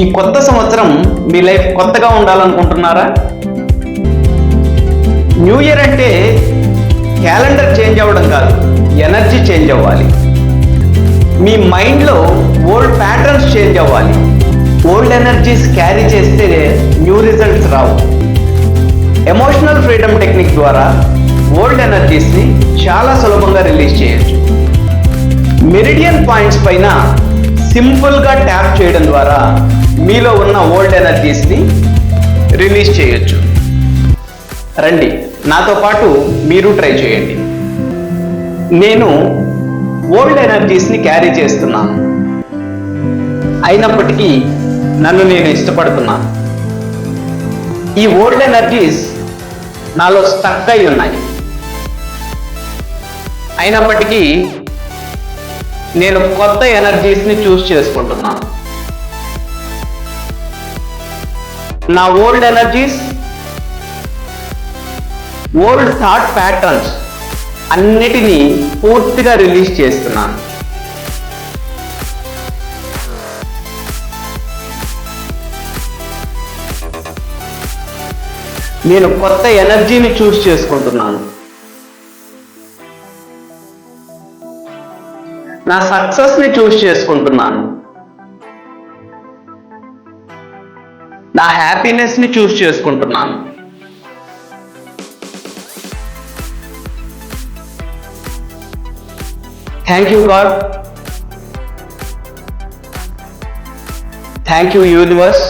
ఈ కొత్త సంవత్సరం మీ లైఫ్ కొత్తగా ఉండాలనుకుంటున్నారా? న్యూ ఇయర్ అంటే క్యాలెండర్ చేంజ్ అవ్వడం కాదు, ఎనర్జీ చేంజ్ అవ్వాలి. మీ మైండ్లో ఓల్డ్ ప్యాటర్న్స్ చేంజ్ అవ్వాలి. ఓల్డ్ ఎనర్జీస్ క్యారీ చేస్తే న్యూ రిజల్ట్స్ రావు. ఎమోషనల్ ఫ్రీడమ్ టెక్నిక్ ద్వారా ఓల్డ్ ఎనర్జీస్ని చాలా సులభంగా రిలీజ్ చేయొచ్చు. మెరిడియన్ పాయింట్స్ పైన సింపుల్గా ట్యాప్ చేయడం ద్వారా మీలో ఉన్న ఓల్డ్ ఎనర్జీస్ని రిలీజ్ చేయొచ్చు. రండి, నాతో పాటు మీరు ట్రై చేయండి. నేను ఓల్డ్ ఎనర్జీస్ని క్యారీ చేస్తున్నాను, అయినప్పటికీ నన్ను నేను ఇష్టపడుతున్నాను. ఈ ఓల్డ్ ఎనర్జీస్ నాలో స్టక్ అయి ఉన్నాయి, అయినప్పటికీ నేను కొత్త ఎనర్జీస్ని చూస్ చేసుకుంటున్నాను. నా old energies, old thought patterns అన్నిటినీ పూర్తిగా రిలీజ్ చేస్తున్నాను. నేను కొత్త ఎనర్జీని చూస్ చేసుకుంటున్నాను. నా సక్సెస్ని చూస్ చేసుకుంటున్నాను. నా హ్యాపీనెస్ని చూస్ చేసుకుంటున్నాను. Thank you God, thank you universe,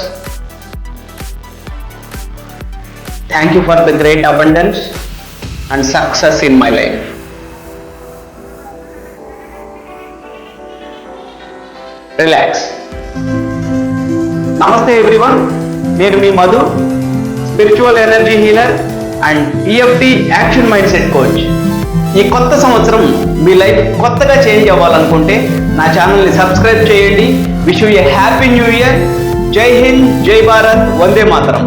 thank you for the great abundance and success in my life. Relax. Namaste everyone, నేను మీ Madhu, spiritual energy healer and EFT action mind set coach. ఈ కొత్త సంవత్సరం మీ లైఫ్ కొత్తగా చేంజ్ అవ్వాలనుకుంటే నా ఛానల్ని సబ్స్క్రైబ్ చేయండి. Wish you A happy new year. జై హింద్, జై భారత్, వందే మాతరం.